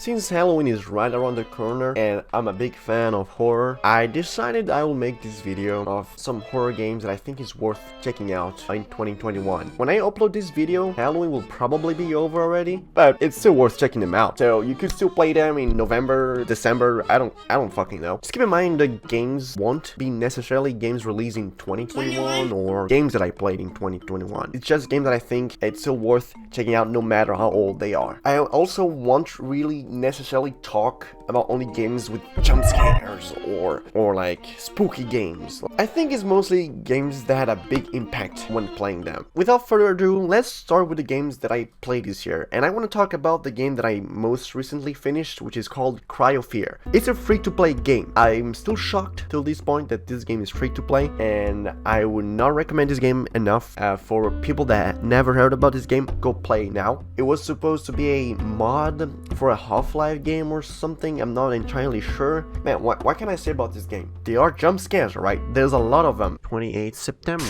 Since Halloween is right around the corner and I'm a big fan of horror, I decided I will make this video of some horror games that I think is worth checking out in 2021. When I upload this video, Halloween will probably be over already, but it's still worth checking them out. So you could still play them in November, December, I don't fucking know. Just keep in mind the games won't be necessarily games released in 2021 or games that I played in 2021. It's just games that I think it's still worth checking out no matter how old they are. I also won't really necessarily talk about only games with jump scares or like spooky games. I think it's mostly games that had a big impact when playing them. Without further ado, let's start with the games that I played this year, and I want to talk about the game that I most recently finished, which is called Cryofear. It's a free-to-play game. I'm still shocked till this point that this game is free-to-play, and I would not recommend this game enough for people that never heard about this game. Go play now. It was supposed to be a mod for a Half-Life game or something. I'm not entirely sure. Man, what can I say about this game? They are jump scares, right? There's a lot of them. 28th September.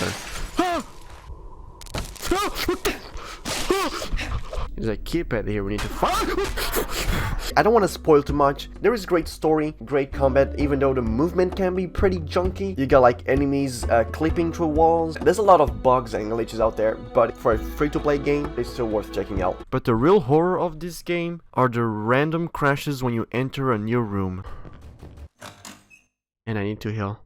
There's a keypad here we need to find. I don't want to spoil too much. There is great story, great combat, even though the movement can be pretty junky. You got like enemies clipping through walls. There's a lot of bugs and glitches out there, but for a free-to-play game, it's still worth checking out. But the real horror of this game are the random crashes when you enter a new room. And I need to heal.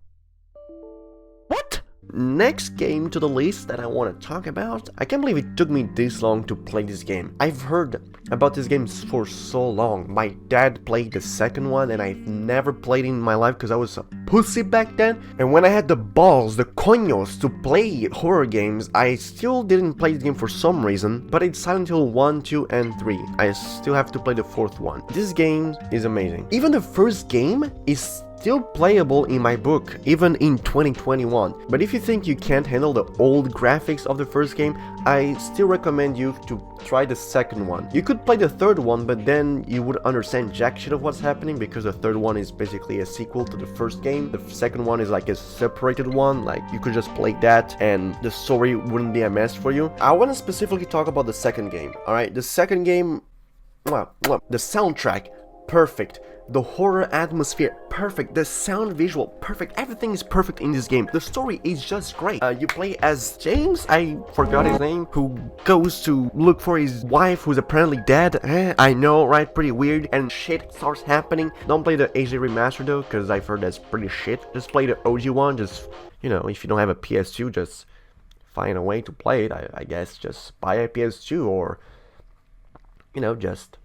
What? Next game to the list that I want to talk about. I can't believe it took me this long to play this game. I've heard about this game for so long. My dad played the second one and I've never played it in my life because I was a pussy back then. And when I had the balls, the coños to play horror games, I still didn't play this game for some reason. But it's Silent Hill 1, 2, and 3. I still have to play the fourth one. This game is amazing. Even the first game is still playable in my book, even in 2021. But if you think you can't handle the old graphics of the first game, I still recommend you to try the second one. You could play the third one, but then you would understand jack shit of what's happening, because the third one is basically a sequel to the first game. The second one is like a separated one, like you could just play that and the story wouldn't be a mess for you. I want to specifically talk about the second game. Alright, the second game, the soundtrack, perfect. The horror atmosphere, perfect. The sound visual, perfect. Everything is perfect in this game. The story is just great. You play as James, I forgot his name, who goes to look for his wife who's apparently dead. I know, right? Pretty weird. And shit starts happening. Don't play the HD remaster though, because I've heard that's pretty shit. Just play the OG one. Just, you know, if you don't have a PS2, just find a way to play it. I guess just buy a PS2 or, you know, just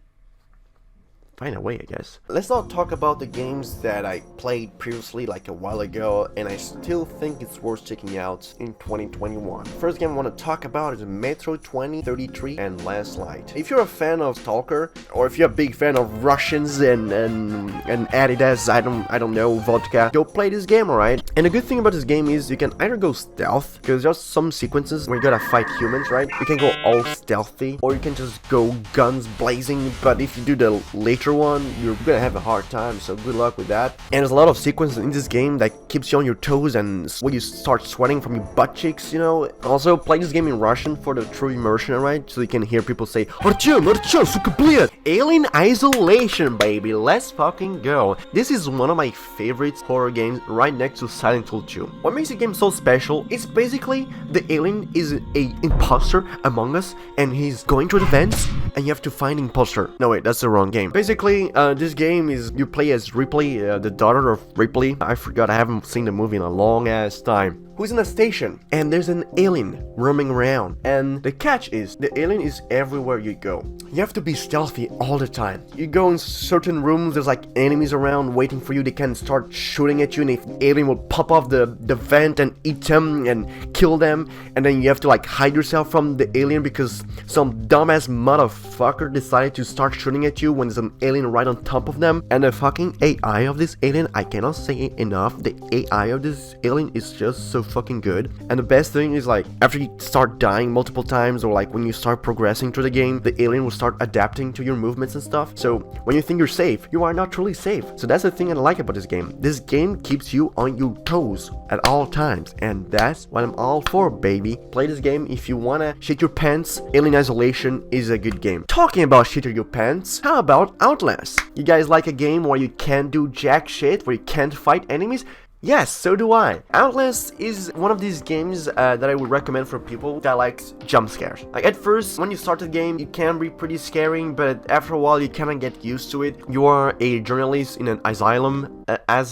find a way, I guess. Let's not talk about the games that I played previously like a while ago and I still think it's worth checking out in 2021. First game I want to talk about is Metro 2033 and Last Light. If you're a fan of Stalker, or if you're a big fan of Russians and Adidas, I don't know, vodka, go play this game, alright? And the good thing about this game is you can either go stealth, because there's some sequences where you gotta fight humans, right? You can go all stealthy, or you can just go guns blazing, but if you do the later one, you're gonna have a hard time, so good luck with that. And there's a lot of sequences in this game that keeps you on your toes and when you start sweating from your butt cheeks, you know. Also, play this game in Russian for the true immersion, right? So you can hear people say, Artyom, suka bled! Alien Isolation, baby, let's fucking go. This is one of my favorite horror games, right next to Silent Hill 2. What makes the game so special is basically the alien is a imposter among us and he's going through the vents and you have to find the imposter. No wait, that's the wrong game. Basically, this game is you play as Ripley, the daughter of Ripley. I forgot, I haven't seen the movie in a long ass time. Who's in a station and there's an alien roaming around, and the catch is the alien is everywhere you go. You have to be stealthy all the time. You go in certain rooms, there's like enemies around waiting for you. They can start shooting at you, and if alien will pop off the vent and eat them and kill them, and then you have to like hide yourself from the alien because some dumbass motherfucker decided to start shooting at you when there's an alien right on top of them. And the fucking AI of this alien, I cannot say it enough, the AI of this alien is just so fucking good. And the best thing is like after you start dying multiple times, or like when you start progressing through the game, the alien will start adapting to your movements and stuff. So when you think you're safe, you are not truly safe. So that's the thing I like about this game. This game keeps you on your toes at all times, and that's what I'm all for, baby. Play this game if you wanna shit your pants. Alien Isolation is a good game. Talking about shitting your pants, how about Outlast? You guys like a game where you can't do jack shit, where you can't fight enemies? Yes, so do I. Outlast is one of these games that I would recommend for people that likes jump scares. Like at first, when you start the game, it can be pretty scary, but after a while, you kind of get used to it. You are a journalist in an asylum, how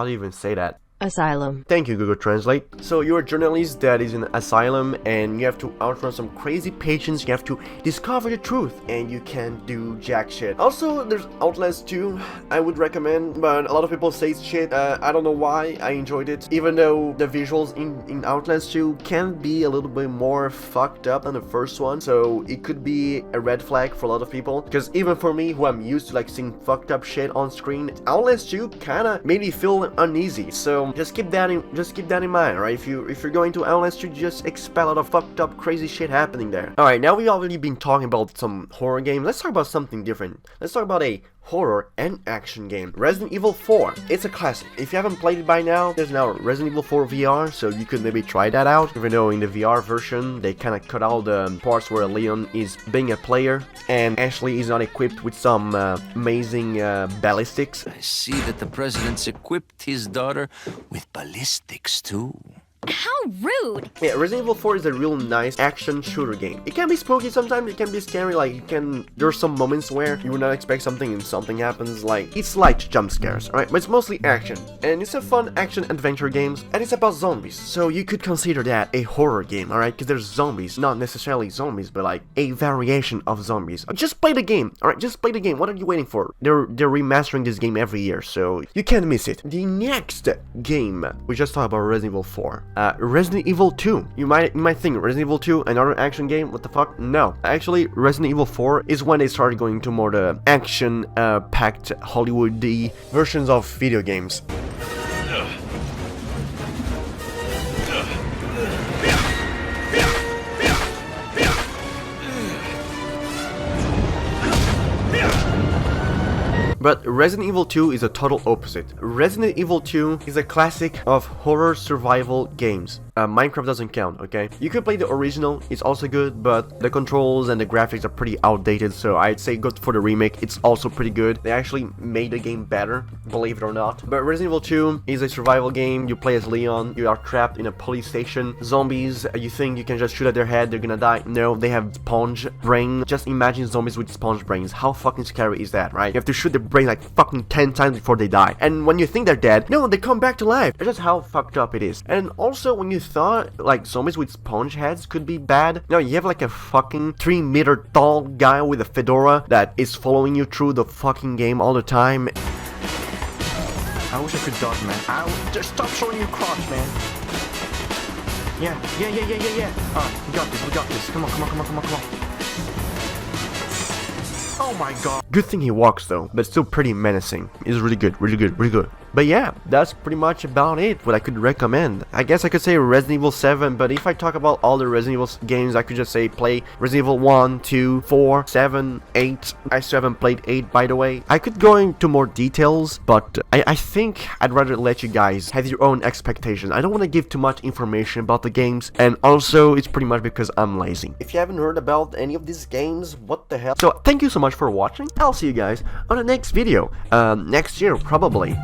do you even say that? Asylum. Thank you, Google Translate. So you're a journalist that is in an asylum, and you have to outrun some crazy patients. You have to discover the truth, and you can't do jack shit. Also, there's Outlast 2. I would recommend, but a lot of people say it's shit. I don't know why. I enjoyed it, even though the visuals in Outlast 2 can be a little bit more fucked up than the first one. So it could be a red flag for a lot of people, because even for me, who I'm used to like seeing fucked up shit on screen, Outlast 2 kind of made me feel uneasy. So just keep that in mind, right? If you're going to Outlast, you just expect a lot of fucked up crazy shit happening there. Alright, now we've already been talking about some horror games. Let's talk about something different. Let's talk about a horror and action game. Resident Evil 4. It's a classic. If you haven't played it by now, there's now Resident Evil 4 VR, so you could maybe try that out. Even though in the VR version, they kind of cut out the parts where Leon is being a player, and Ashley is not equipped with some amazing ballistics. I see that the president's equipped his daughter with ballistics too. How rude! Yeah, Resident Evil 4 is a real nice action shooter game. It can be spooky sometimes, it can be scary, like there's some moments where you would not expect something and something happens, like it's light jump scares, alright? But it's mostly action, and it's a fun action adventure game, and it's about zombies, so you could consider that a horror game, alright? Because there's zombies, not necessarily zombies, but like a variation of zombies. Just play the game, alright? Just play the game. What are you waiting for? They're remastering this game every year, so you can't miss it. The next game, we just talked about Resident Evil 4. Resident Evil 2. You might think Resident Evil 2, another action game? What the fuck? No. Actually, Resident Evil 4 is when they started going to more the action packed Hollywood-y versions of video games. But Resident Evil 2 is a total opposite. Resident Evil 2 is a classic of horror survival games. Minecraft doesn't count, okay? You could play the original, it's also good, but the controls and the graphics are pretty outdated, so I'd say go for the remake, it's also pretty good. They actually made the game better, believe it or not. But Resident Evil 2 is a survival game, you play as Leon, you are trapped in a police station. Zombies, you think you can just shoot at their head, they're gonna die. No, they have sponge brain. Just imagine zombies with sponge brains. How fucking scary is that, right? You have to shoot their brain like fucking 10 times before they die. And when you think they're dead, no, they come back to life. That's just how fucked up it is. And also, when you thought like zombies with sponge heads could be bad, no, you have like a fucking 3-meter tall guy with a fedora that is following you through the fucking game all the time. I wish I could dodge, man. Just stop showing your crotch, man. Yeah. Alright, we got this. Come on. Oh my god. Good thing he walks though, but still pretty menacing. He's really good. But yeah, that's pretty much about it, what I could recommend. I guess I could say Resident Evil 7, but if I talk about all the Resident Evil games, I could just say play Resident Evil 1, 2, 4, 7, 8. I still haven't played 8, by the way. I could go into more details, but I think I'd rather let you guys have your own expectations. I don't want to give too much information about the games, and also it's pretty much because I'm lazy. If you haven't heard about any of these games, what the hell? So thank you so much for watching. I'll see you guys on the next video. Next year, probably.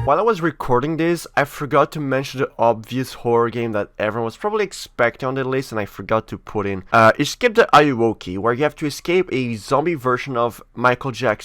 While I was recording this, I forgot to mention the obvious horror game that everyone was probably expecting on the list, and I forgot to put in. Escape the Ayuwoki, where you have to escape a zombie version of Michael Jackson.